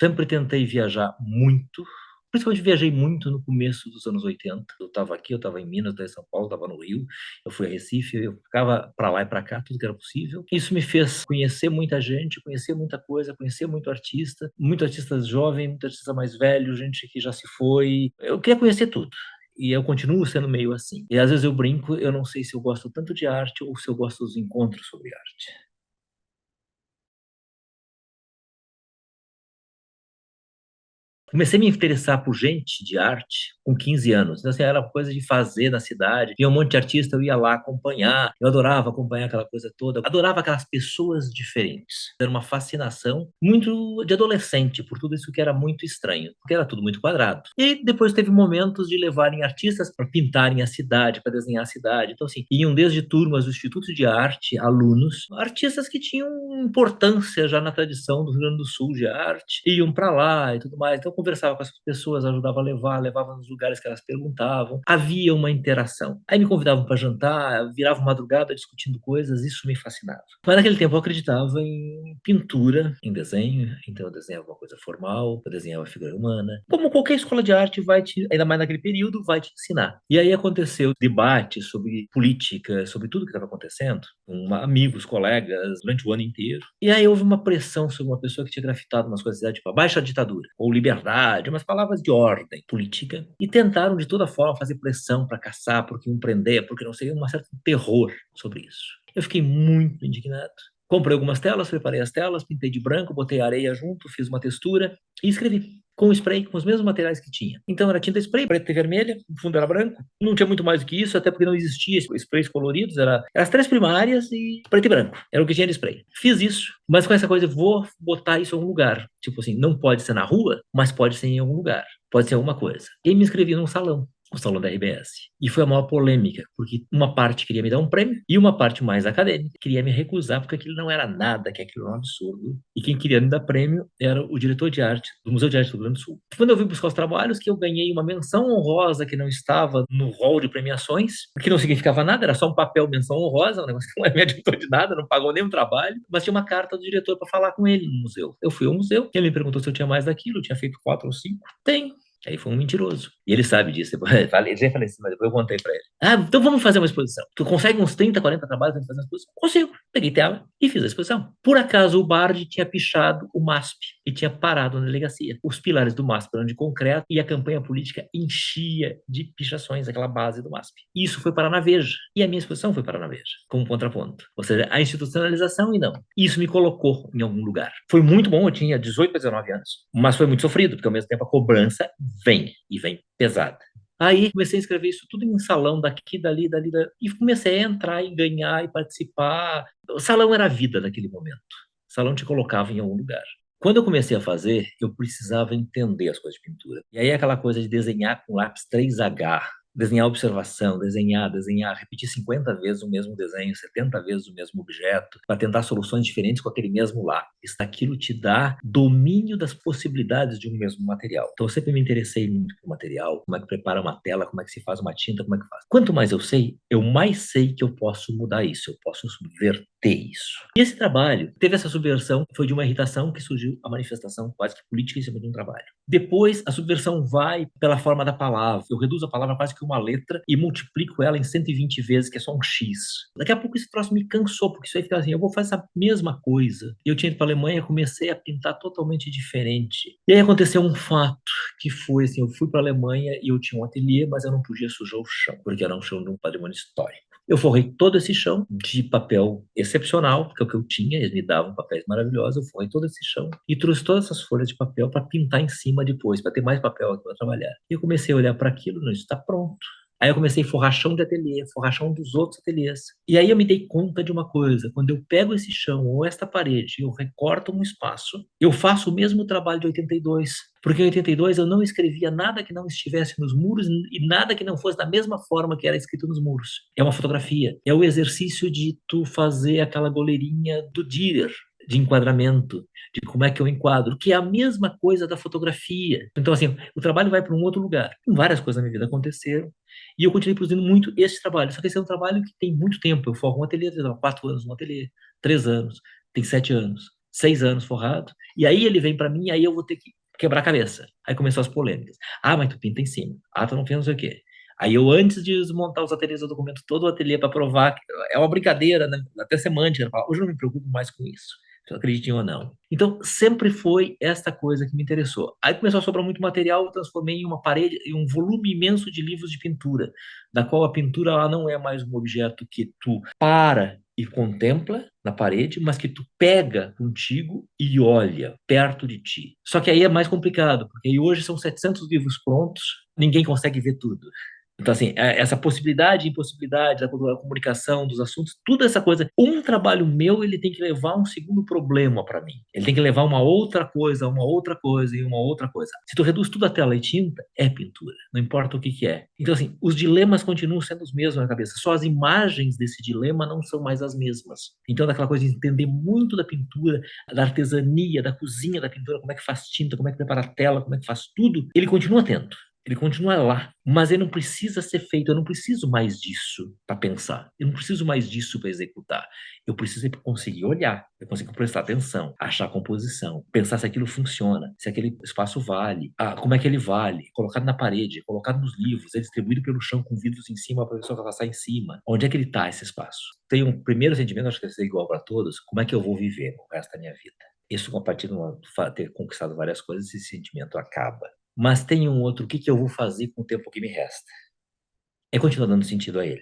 Sempre tentei viajar muito, principalmente viajei muito no começo dos anos 80. Eu estava aqui, eu estava em Minas, daí em São Paulo, estava no Rio, eu fui a Recife, eu ficava para lá e para cá, tudo que era possível. Isso me fez conhecer muita gente, conhecer muita coisa, conhecer muito artista jovem, muito artista mais velho, gente que já se foi. Eu queria conhecer tudo. E eu continuo sendo meio assim. E às vezes eu brinco, eu não sei se eu gosto tanto de arte ou se eu gosto dos encontros sobre arte. Comecei a me interessar por gente de arte com 15 anos. Então, assim, era coisa de fazer na cidade. Tinha um monte de artista, eu ia lá acompanhar. Eu adorava acompanhar aquela coisa toda. Adorava aquelas pessoas diferentes. Era uma fascinação muito de adolescente por tudo isso que era muito estranho, porque era tudo muito quadrado. E depois teve momentos de levarem artistas para pintarem a cidade, para desenhar a cidade. Então, assim, iam desde turmas do Instituto de Arte, alunos, artistas que tinham importância já na tradição do Rio Grande do Sul de arte, iam para lá e tudo mais. Então, eu conversava com as pessoas, ajudava a levar, levava nos lugares que elas perguntavam. Havia uma interação. Aí me convidavam para jantar, virava madrugada discutindo coisas, isso me fascinava. Mas naquele tempo eu acreditava em pintura, em desenho, então eu desenhava uma coisa formal, eu desenhava figura humana. Como qualquer escola de arte vai te, ainda mais naquele período, vai te ensinar. E aí aconteceu debate sobre política, sobre tudo que estava acontecendo, com amigos, colegas, durante o ano inteiro. E aí houve uma pressão sobre uma pessoa que tinha grafitado umas coisas tipo a baixa ditadura, ou liberdade, umas palavras de ordem política, e tentaram de toda forma fazer pressão para caçar, porque iam prender, porque não sei, um certo terror sobre isso. Eu fiquei muito indignado. Comprei algumas telas, preparei as telas, pintei de branco, botei areia junto, fiz uma textura e escrevi com spray, com os mesmos materiais que tinha. Então era tinta spray, preta e vermelha, o fundo era branco. Não tinha muito mais do que isso, até porque não existia sprays coloridos, era as três primárias e preto e branco. Era o que tinha de spray. Fiz isso, mas com essa coisa, eu vou botar isso em algum lugar. Tipo assim, não pode ser na rua, mas pode ser em algum lugar. Pode ser alguma coisa. E me inscrevi num salão, o salão da RBS. E foi a maior polêmica, porque uma parte queria me dar um prêmio e uma parte mais acadêmica queria me recusar, porque aquilo não era nada, que aquilo era um absurdo. E quem queria me dar prêmio era o diretor de arte do Museu de Arte do Rio Grande do Sul. Quando eu vim buscar os trabalhos, que eu ganhei uma menção honrosa que não estava no rol de premiações, que não significava nada, era só um papel menção honrosa, um negócio que não é me adiantou de nada, não pagou nenhum trabalho, mas tinha uma carta do diretor para falar com ele no museu. Eu fui ao museu, ele me perguntou se eu tinha mais daquilo, eu tinha feito 4 ou 5. Tenho. Aí foi um mentiroso. E ele sabe disso. Ele já falei assim, mas depois eu contei pra ele. Ah, então vamos fazer uma exposição. Tu consegue uns 30, 40 trabalhos pra fazer uma exposição? Consigo. Peguei tela e fiz a exposição. Por acaso, o Bard tinha pichado o MASP e tinha parado na delegacia. Os pilares do MASP eram de concreto e a campanha política enchia de pichações, aquela base do MASP. E isso foi parar na Veja. E a minha exposição foi parar na Veja, como contraponto. Ou seja, a institucionalização e não. Isso me colocou em algum lugar. Foi muito bom, eu tinha 18 para 19 anos. Mas foi muito sofrido, porque ao mesmo tempo a cobrança vem, e vem pesada. Aí comecei a escrever isso tudo em salão, daqui, dali, dali, dali, e comecei a entrar e ganhar e participar. O salão era a vida naquele momento. O salão te colocava em algum lugar. Quando eu comecei a fazer, eu precisava entender as coisas de pintura. E aí aquela coisa de desenhar com lápis 3H, desenhar observação, desenhar, repetir 50 vezes o mesmo desenho, 70 vezes o mesmo objeto, para tentar soluções diferentes com aquele mesmo lápis. Aquilo te dá domínio das possibilidades de um mesmo material. Então eu sempre me interessei muito por material, como é que prepara uma tela, como é que se faz uma tinta, como é que faz. Quanto mais eu sei, eu mais sei que eu posso mudar isso, eu posso subverter isso. E esse trabalho teve essa subversão, foi de uma irritação que surgiu a manifestação quase que política em cima de um trabalho. Depois, a subversão vai pela forma da palavra. Eu reduzo a palavra quase que uma letra e multiplico ela em 120 vezes, que é só um X. Daqui a pouco esse troço me cansou, porque isso aí fica assim, eu vou fazer essa mesma coisa. E eu tinha ido para a Alemanha, comecei a pintar totalmente diferente. E aí aconteceu um fato, que foi assim, eu fui para a Alemanha e eu tinha um ateliê, mas eu não podia sujar o chão, porque era um chão de um patrimônio histórico. Eu forrei todo esse chão de papel excepcional, porque é o que eu tinha, eles me davam papéis maravilhosos, eu forrei todo esse chão e trouxe todas essas folhas de papel para pintar em cima depois, para ter mais papel aqui para trabalhar. E eu comecei a olhar para aquilo, não, isso está pronto. Aí eu comecei a forrar chão de ateliê, forrar chão dos outros ateliês. E aí eu me dei conta de uma coisa, quando eu pego esse chão ou esta parede e eu recorto um espaço, eu faço o mesmo trabalho de 82. Porque em 82 eu não escrevia nada que não estivesse nos muros e nada que não fosse da mesma forma que era escrito nos muros. É uma fotografia. É o exercício de tu fazer aquela goleirinha do Dürer, de enquadramento, de como é que eu enquadro, que é a mesma coisa da fotografia. Então, assim, o trabalho vai para um outro lugar. Várias coisas na minha vida aconteceram e eu continuei produzindo muito esse trabalho. Só que esse é um trabalho que tem muito tempo. Eu forro um ateliê, eu 4 anos no ateliê, 3 anos, tem 7 anos. 6 anos forrado, e aí ele vem para mim, aí eu vou ter que quebrar a cabeça. Aí começou as polêmicas. Ah, mas tu pinta em cima. Ah, tu não fez não sei o quê. Aí eu, antes de desmontar os ateliês, eu documento todo o ateliê para provar que é uma brincadeira, né? Até semântica. Hoje eu não me preocupo mais com isso, se acreditem ou não. Então, sempre foi esta coisa que me interessou. Aí começou a sobrar muito material, eu transformei em uma parede, em um volume imenso de livros de pintura, da qual a pintura ela não é mais um objeto que tu para e contempla na parede, mas que tu pega contigo e olha perto de ti. Só que aí é mais complicado, porque aí hoje são 700 livros prontos, ninguém consegue ver tudo. Então, assim, essa possibilidade e impossibilidade da comunicação, dos assuntos, toda essa coisa. Um trabalho meu, ele tem que levar um segundo problema para mim. Ele tem que levar uma outra coisa e uma outra coisa. Se tu reduz tudo a tela e tinta, é pintura. Não importa o que que é. Então, assim, os dilemas continuam sendo os mesmos na cabeça. Só as imagens desse dilema não são mais as mesmas. Então, daquela coisa de entender muito da pintura, da artesania, da cozinha da pintura, como é que faz tinta, como é que prepara a tela, como é que faz tudo, ele continua atento. Ele continua lá, mas ele não precisa ser feito. Eu não preciso mais disso para pensar. Eu não preciso mais disso para executar. Eu preciso conseguir olhar, eu consigo prestar atenção, achar a composição, pensar se aquilo funciona, se aquele espaço vale, como é que ele vale, colocado na parede, colocado nos livros, é distribuído pelo chão com vidros em cima para a pessoa passar em cima. Onde é que ele está esse espaço? Tem um primeiro sentimento, acho que vai ser igual para todos. Como é que eu vou viver o resto da minha vida? Isso, a partir de ter conquistado várias coisas, esse sentimento acaba. Mas tem um outro, o que que eu vou fazer com o tempo que me resta? É continuar dando sentido a ele.